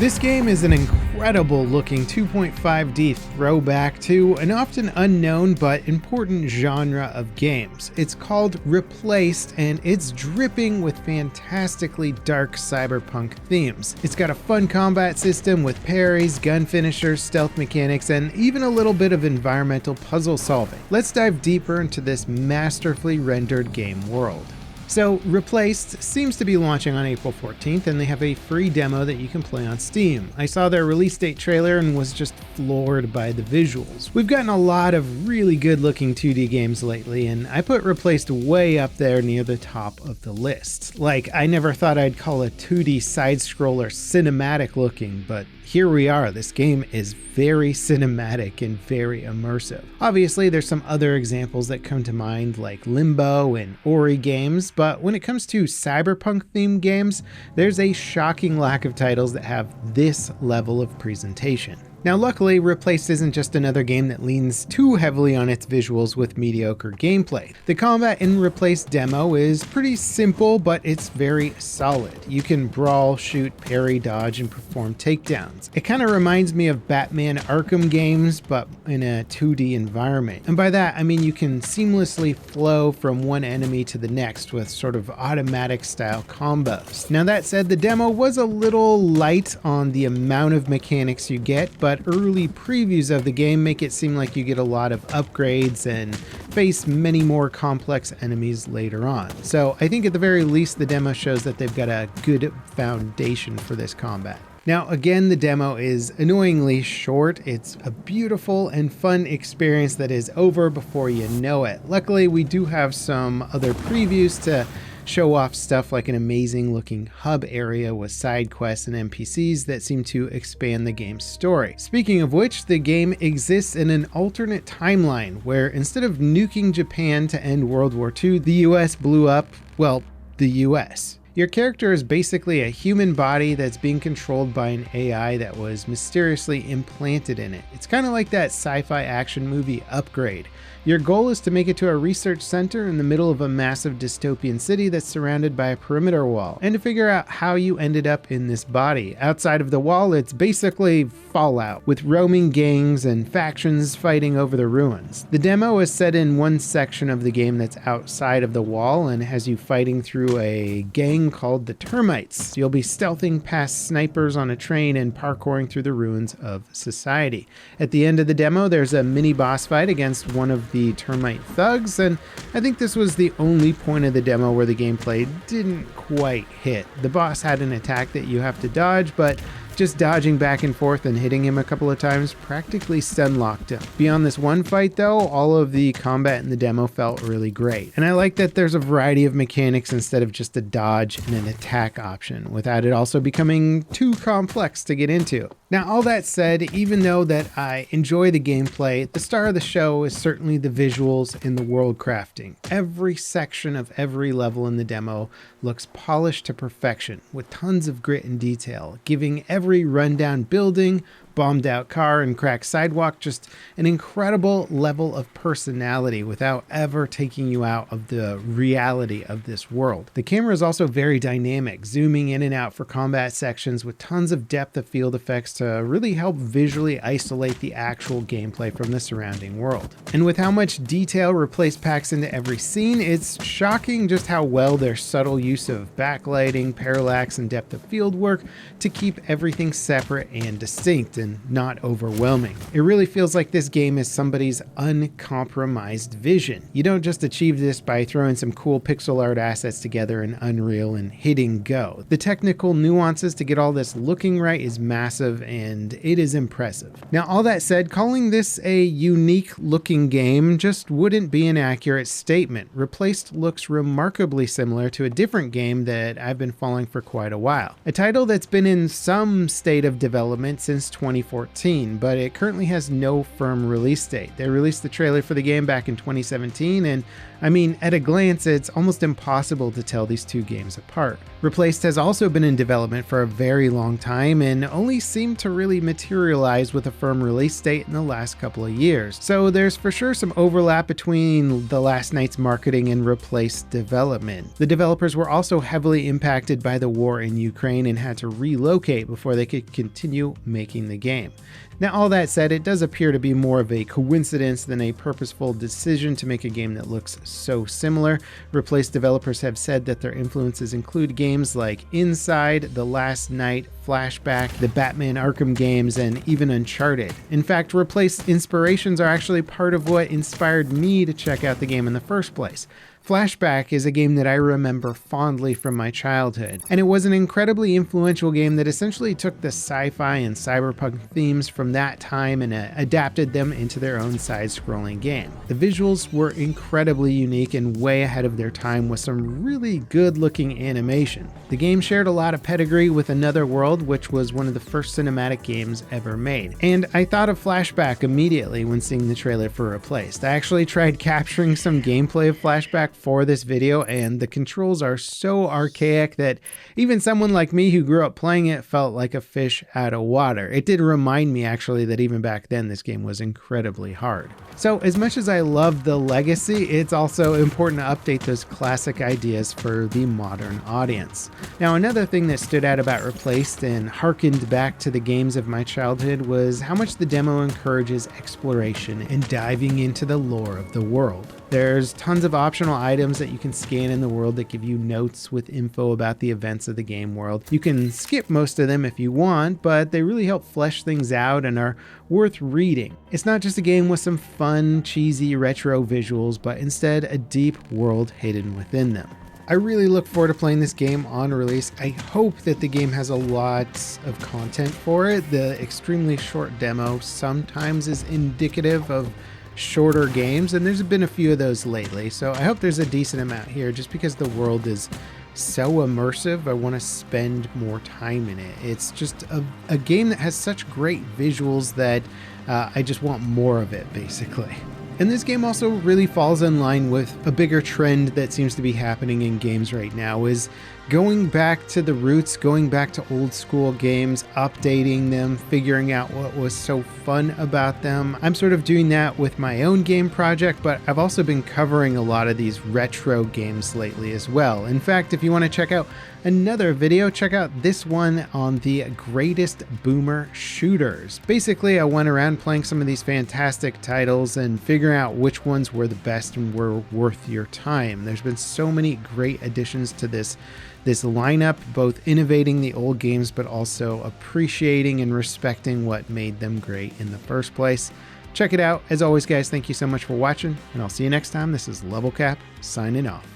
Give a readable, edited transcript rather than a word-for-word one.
This game is an incredible looking 2.5D throwback to an often unknown but important genre of games. It's called Replaced, and it's dripping with fantastically dark cyberpunk themes. It's got a fun combat system with parries, gun finishers, stealth mechanics, and even a little bit of environmental puzzle solving. Let's dive deeper into this masterfully rendered game world. So, Replaced seems to be launching on April 14th, and they have a free demo that you can play on Steam. I saw their release date trailer and was just floored by the visuals. We've gotten a lot of really good looking 2D games lately, and I put Replaced way up there near the top of the list. Like, I never thought I'd call a 2D side-scroller cinematic looking, but here we are. This game is very cinematic and very immersive. Obviously, there's some other examples that come to mind like Limbo and Ori games, but when it comes to cyberpunk themed games, there's a shocking lack of titles that have this level of presentation. Now luckily, Replaced isn't just another game that leans too heavily on its visuals with mediocre gameplay. The combat in Replaced demo is pretty simple, but it's very solid. You can brawl, shoot, parry, dodge, and perform takedowns. It kind of reminds me of Batman Arkham games, but in a 2D environment. And by that, I mean you can seamlessly flow from one enemy to the next with sort of automatic style combos. Now that said, the demo was a little light on the amount of mechanics you get, but early previews of the game make it seem like you get a lot of upgrades and face many more complex enemies later on. So I think at the very least the demo shows that they've got a good foundation for this combat. Now again, the demo is annoyingly short. It's a beautiful and fun experience that is over before you know it. Luckily, we do have some other previews to show off stuff like an amazing looking hub area with side quests and NPCs that seem to expand the game's story. Speaking of which, the game exists in an alternate timeline where instead of nuking Japan to end World War II, the US blew up, well, the US. Your character is basically a human body that's being controlled by an AI that was mysteriously implanted in it. It's kind of like that sci-fi action movie Upgrade. Your goal is to make it to a research center in the middle of a massive dystopian city that's surrounded by a perimeter wall, and to figure out how you ended up in this body. Outside of the wall, it's basically Fallout, with roaming gangs and factions fighting over the ruins. The demo is set in one section of the game that's outside of the wall and has you fighting through a gang called the Termites. You'll be stealthing past snipers on a train and parkouring through the ruins of society. At the end of the demo, there's a mini boss fight against one of the termite thugs, and I think this was the only point of the demo where the gameplay didn't quite hit. The boss had an attack that you have to dodge, but just dodging back and forth and hitting him a couple of times practically stun locked him. Beyond this one fight though, all of the combat in the demo felt really great. And I like that there's a variety of mechanics instead of just a dodge and an attack option, without it also becoming too complex to get into. Now all that said, even though that I enjoy the gameplay, the star of the show is certainly the visuals and the world crafting. Every section of every level in the demo looks polished to perfection, with tons of grit and detail, giving every rundown building, bombed out car, and cracked sidewalk just an incredible level of personality without ever taking you out of the reality of this world. The camera is also very dynamic, zooming in and out for combat sections with tons of depth of field effects to really help visually isolate the actual gameplay from the surrounding world. And with how much detail Replaced packs into every scene, it's shocking just how well their subtle use of backlighting, parallax, and depth of field work to keep everything separate and distinct and not overwhelming. It really feels like this game is somebody's uncompromised vision. You don't just achieve this by throwing some cool pixel art assets together in Unreal and hitting go. The technical nuances to get all this looking right is massive, and it is impressive. Now all that said, calling this a unique looking game just wouldn't be an accurate statement. Replaced looks remarkably similar to a different game that I've been following for quite a while. A title that's been in some state of development since 20 2014, but it currently has no firm release date. They released the trailer for the game back in 2017, and I mean, at a glance, it's almost impossible to tell these two games apart. Replaced has also been in development for a very long time and only seemed to really materialize with a firm release date in the last couple of years. So there's for sure some overlap between the last night's marketing and Replaced development. The developers were also heavily impacted by the war in Ukraine and had to relocate before they could continue making the game. Now, all that said, it does appear to be more of a coincidence than a purposeful decision to make a game that looks so similar. Replaced developers have said that their influences include games like Inside, The Last Night, Flashback, the Batman Arkham games, and even Uncharted. In fact, Replaced inspirations are actually part of what inspired me to check out the game in the first place. Flashback is a game that I remember fondly from my childhood, and it was an incredibly influential game that essentially took the sci-fi and cyberpunk themes from that time and adapted them into their own side-scrolling game. The visuals were incredibly unique and way ahead of their time with some really good-looking animation. The game shared a lot of pedigree with Another World, which was one of the first cinematic games ever made. And I thought of Flashback immediately when seeing the trailer for Replaced. I actually tried capturing some gameplay of Flashback for this video, and the controls are so archaic that even someone like me who grew up playing it felt like a fish out of water. It did remind me actually that even back then this game was incredibly hard. So as much as I love the legacy, it's also important to update those classic ideas for the modern audience. Now, another thing that stood out about Replaced and harkened back to the games of my childhood was how much the demo encourages exploration and diving into the lore of the world. There's tons of optional items that you can scan in the world that give you notes with info about the events of the game world. You can skip most of them if you want, but they really help flesh things out and are worth reading. It's not just a game with some fun, cheesy retro visuals, but instead a deep world hidden within them. I really look forward to playing this game on release. I hope that the game has a lot of content for it. The extremely short demo sometimes is indicative of shorter games, and there's been a few of those lately, so I hope there's a decent amount here just because the world is so immersive. I want to spend more time in it. It's just a game that has such great visuals that I just want more of it, basically. And this game also really falls in line with a bigger trend that seems to be happening in games right now, is going back to the roots, going back to old school games, updating them, figuring out what was so fun about them. I'm sort of doing that with my own game project, but I've also been covering a lot of these retro games lately as well. In fact, if you want to check out another video, check out this one on the greatest boomer shooters. Basically, I went around playing some of these fantastic titles and figuring out which ones were the best and were worth your time. There's been so many great additions to this lineup, both innovating the old games but also appreciating and respecting what made them great in the first place. Check it out. As always, guys, thank you so much for watching, and I'll see you next time. This is Level Cap signing off.